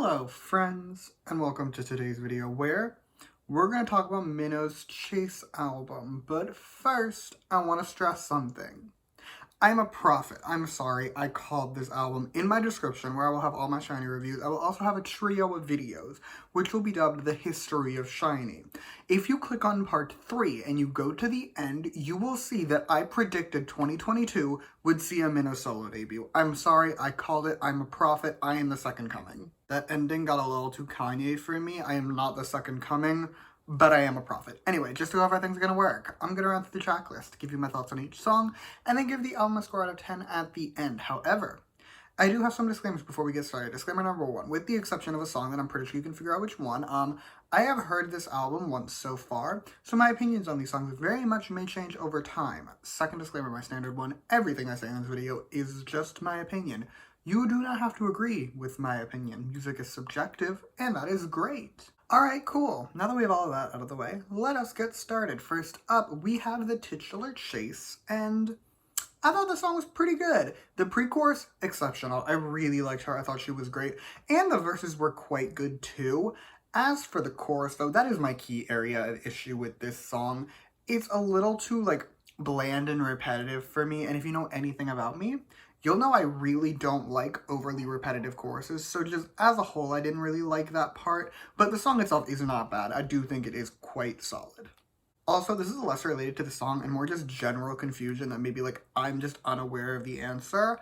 Hello friends, and welcome to today's video where we're going to talk about Minho's Chase album. But first, I want to stress something. I'm a prophet. I'm sorry, I called this album. In my description, where I will have all my SHINee reviews, I will also have a trio of videos, which will be dubbed The History of SHINee. If you click on part 3 and you go to the end, you will see that I predicted 2022 would see a Minho solo debut. I'm sorry, I called it. I'm a prophet. I am the second coming. That ending got a little too Kanye for me. I am not the second coming, but I am a prophet. Anyway, just to how everything's gonna work, I'm gonna run through the track list, give you my thoughts on each song, and then give the album a score out of 10 at the end. However, I do have some disclaimers before we get started. Disclaimer number 1, with the exception of a song that I'm pretty sure you can figure out which one, I have heard this album once so far, so my opinions on these songs very much may change over time. Second disclaimer, my standard one, everything I say in this video is just my opinion. You do not have to agree with my opinion. Music is subjective, and that is great. Alright, cool. Now that we have all of that out of the way, let us get started. First up, we have the titular Chase, and I thought the song was pretty good. The pre-chorus, exceptional. I really liked her. I thought she was great. And the verses were quite good too. As for the chorus, though, that is my key area of issue with this song. It's a little too, bland and repetitive for me, and if you know anything about me, you'll know I really don't like overly repetitive choruses, so just as a whole, I didn't really like that part, but the song itself is not bad. I do think it is quite solid. Also, this is less related to the song and more just general confusion that maybe, I'm just unaware of the answer.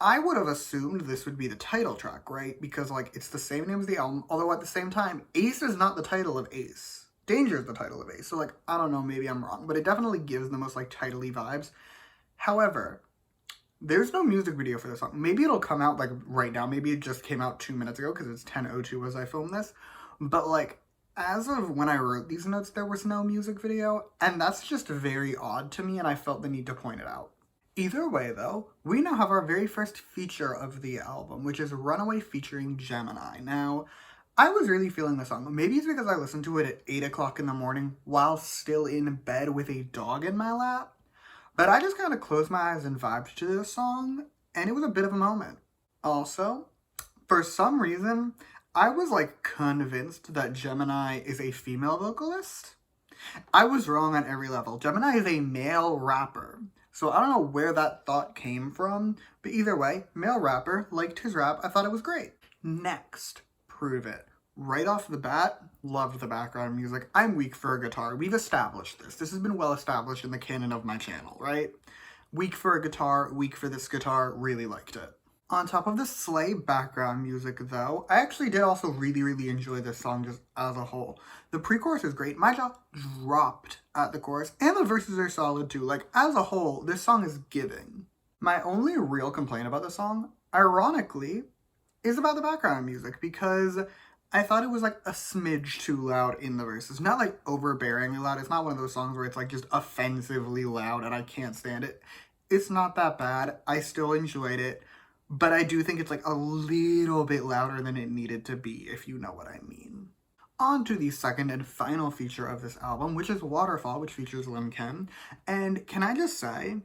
I would have assumed this would be the title track, right? Because, it's the same name as the album, although at the same time, Ace is not the title of Ace. Danger is the title of Ace, so, I don't know, maybe I'm wrong, but it definitely gives the most, title-y vibes. However, there's no music video for this song. Maybe it'll come out, right now. Maybe it just came out 2 minutes ago, because it's 10:02 as I film this. But, as of when I wrote these notes, there was no music video, and that's just very odd to me, and I felt the need to point it out. Either way, though, we now have our very first feature of the album, which is Runaway featuring Gemini. Now, I was really feeling the song. Maybe it's because I listened to it at 8 o'clock in the morning while still in bed with a dog in my lap. But I just kind of closed my eyes and vibed to this song, and it was a bit of a moment. Also, for some reason, I was convinced that Gemini is a female vocalist. I was wrong on every level. Gemini is a male rapper. So I don't know where that thought came from, but either way, male rapper, liked his rap, I thought it was great. Next, Prove It. Right off the bat, loved the background music. I'm weak for a guitar. We've established this. This has been well established in the canon of my channel, right? Weak for a guitar, weak for this guitar, really liked it. On top of the sleigh background music, though, I actually did also really enjoy this song just as a whole. The pre-chorus is great. My jaw dropped at the chorus, and the verses are solid too. As a whole, this song is giving. My only real complaint about the song, ironically, is about the background music, because I thought it was a smidge too loud in the verses. Not overbearingly loud. It's not one of those songs where it's just offensively loud and I can't stand it. It's not that bad. I still enjoyed it. But I do think it's a little bit louder than it needed to be, if you know what I mean. On to the second and final feature of this album, which is Waterfall, which features Lim Kim. And can I just say,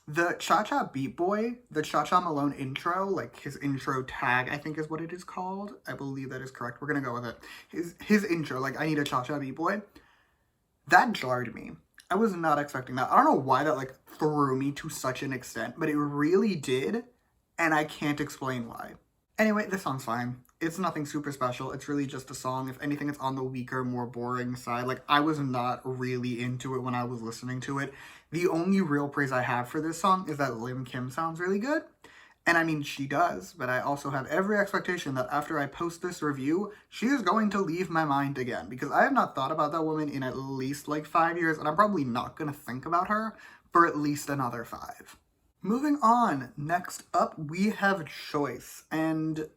the Cha-Cha Beat Boy, the Cha-Cha Malone intro, his intro tag, I think is what it is called. I believe that is correct. We're gonna go with it. His intro, I need a Cha-Cha Beat Boy, that jarred me. I was not expecting that. I don't know why that, threw me to such an extent, but it really did. And I can't explain why. Anyway, this song's fine. It's nothing super special. It's really just a song. If anything, it's on the weaker, more boring side. I was not really into it when I was listening to it. The only real praise I have for this song is that Lim Kim sounds really good. And I mean, she does, but I also have every expectation that after I post this review, she is going to leave my mind again, because I have not thought about that woman in at least 5 years, and I'm probably not going to think about her for at least another 5. Moving on, next up, we have Choice, and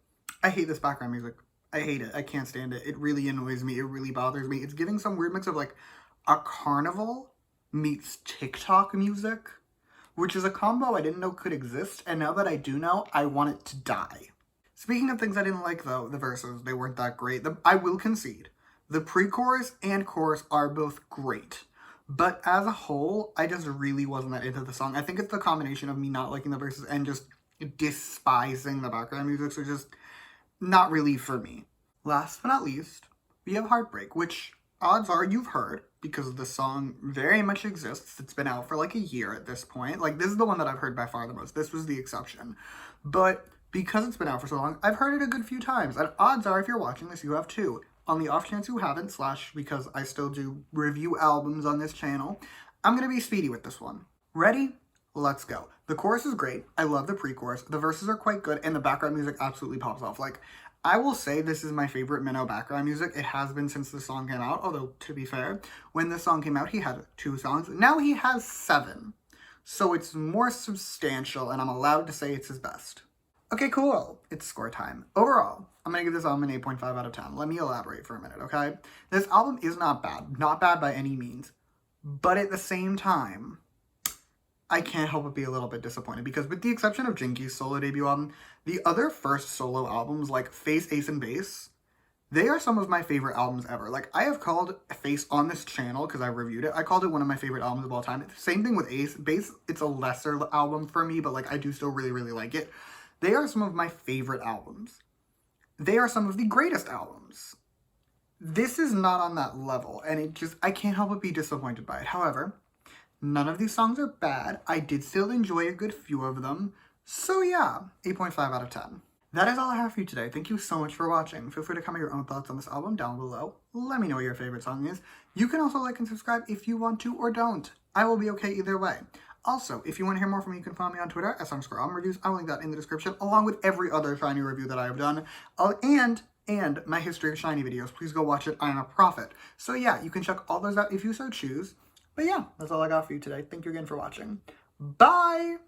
I hate this background music. I hate it. I can't stand it. It really annoys me. It really bothers me. It's giving some weird mix of, a carnival meets TikTok music, which is a combo I didn't know could exist, and now that I do know, I want it to die. Speaking of things I didn't like, though, the verses, they weren't that great. I will concede. The pre-chorus and chorus are both great. But as a whole, I just really wasn't that into the song. I think it's the combination of me not liking the verses and just despising the background music. So just, not really for me. Last but not least, we have Heartbreak, which odds are you've heard because the song very much exists. It's been out for like a year at this point. Like, this is the one that I've heard by far the most. This was the exception. But because it's been out for so long, I've heard it a good few times. And odds are, if you're watching this, you have too. On the off chance you haven't, / because I still do review albums on this channel, I'm going to be speedy with this one. Ready? Let's go. The chorus is great. I love the pre-chorus. The verses are quite good, and the background music absolutely pops off. Like, I will say this is my favorite Minho background music. It has been since the song came out, although, to be fair, when the song came out, he had 2 songs. Now he has 7. So it's more substantial, and I'm allowed to say it's his best. Okay, cool. It's score time. Overall, I'm going to give this album an 8.5 out of 10. Let me elaborate for a minute, okay? This album is not bad. Not bad by any means. But at the same time, I can't help but be a little bit disappointed because with the exception of Jinky's solo debut album, the other first solo albums like Face, Ace, and Base, they are some of my favorite albums ever. Like, I have called Face on this channel because I reviewed it. I called it one of my favorite albums of all time. Same thing with Ace. Base, it's a lesser album for me, but like I do still really, really like it. They are some of my favorite albums. They are some of the greatest albums. This is not on that level, and I can't help but be disappointed by it. However, none of these songs are bad. I did still enjoy a good few of them. So yeah, 8.5 out of 10. That is all I have for you today. Thank you so much for watching. Feel free to comment your own thoughts on this album down below. Let me know what your favorite song is. You can also like and subscribe if you want to or don't. I will be okay either way. Also, if you want to hear more from me, you can follow me on Twitter at @_albumreviews. I'll link that in the description, along with every other Shiny review that I have done. And my history of Shiny videos. Please go watch it. I am a prophet. So yeah, you can check all those out if you so choose. But yeah, that's all I got for you today. Thank you again for watching. Bye!